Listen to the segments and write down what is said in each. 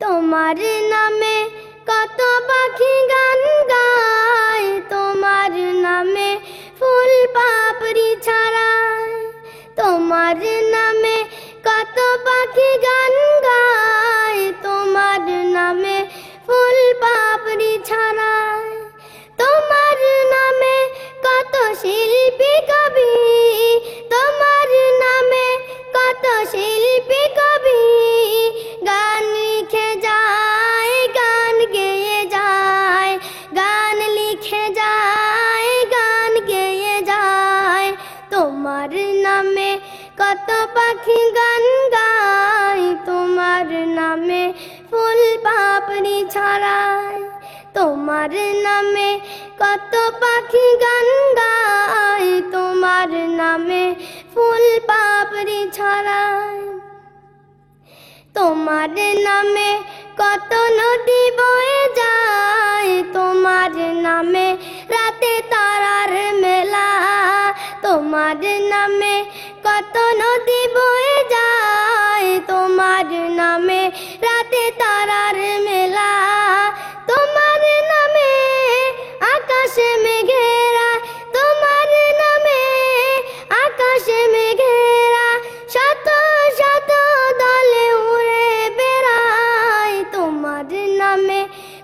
তোমার নামে কত পাখি গান গায়, তোমার নামে ফুল পাপড়ি ছড়ায়। তোমার নামে কত পাখি গান গায়, তোমার নামে ফুল পাপড়ি ছড়ায়। তোমার নামে কত শিল্পী কবি, তোমার নামে কত শিল্পী কবি গান লিখে যায়, গান গেয়ে যায়, গান লিখে যায়, গান গেয়ে যায়। তোমার নামে কত পাখি গান গায়, তোমার নামে ফুল পাপড়ি ছড়ায়। তোমার নামে কত পাখি গান গায়, তোমার নামে ফুল পাপড়ি ছড়ায়। তোমার নামে কত নদী বয়ে যায়, তোমার নামে রাতে তারার মেলা। তোমার নামে কত নদী বয়ে যায়, তোমার নামে রাতে তারার মেলা। তোমার নামে আকাশে মেঘেরা, তোমার নামে আকাশে মেঘেরা শত শত দলে উড়ে বেড়ায়। তোমার নামে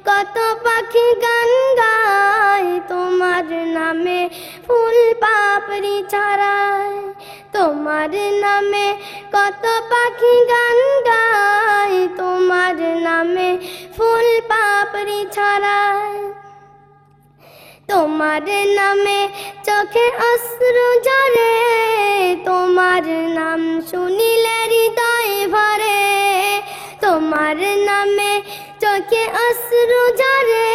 কত পাখি গান গায়, তোমার নামে ফুল পাপড়ি ছড়ায়। তোমার নামে কত পাখি গান গায়, তোমার নামে ফুল পাপড়ি ছড়ায়। তোমার নামে চোখে অশ্রু ঝরে, তোমার নাম শুনিলে হৃদয় ভরে। তোমার নামে চোখে অশ্রু ঝরে,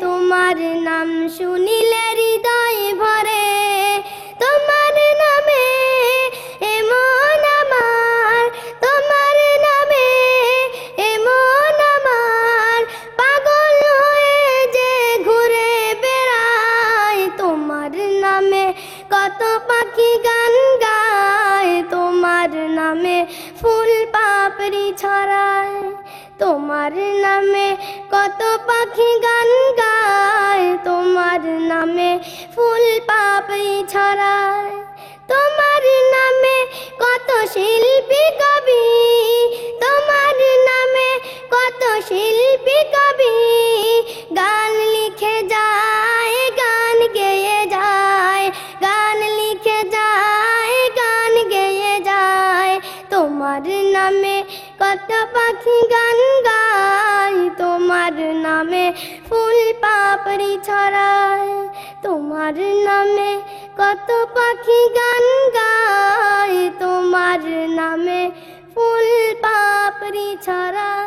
তোমার নাম শুনিলে হৃদয় ভরে। তোমার নামে এমন আমার, তোমার নামে এমন আমার পাগল হয়ে যে ঘুরে বেড়ায়। তোমার নামে কত পাখি গান গায়, তোমার নামে ফুল পাপড়ি ছড়ায়। তোমার নামে কত পাখি গান গায়, তোমার নামে ফুল পাপড়ি ছড়ায়। তোমার নামে কত শিল্পী কবি, তোমার নামে কত শিল্পী কবি গান লিখে যায়, গান গেয়ে যায়, গান লিখে যায়, গান গেয়ে যায়। তোমার নামে কত পাখি গান গায়, তোমার নামে ফুল পাপড়ি ছড়ায়। তোমার নামে কত পাখি গান গায়, তোমার নামে ফুল পাপড়ি ছড়ায়।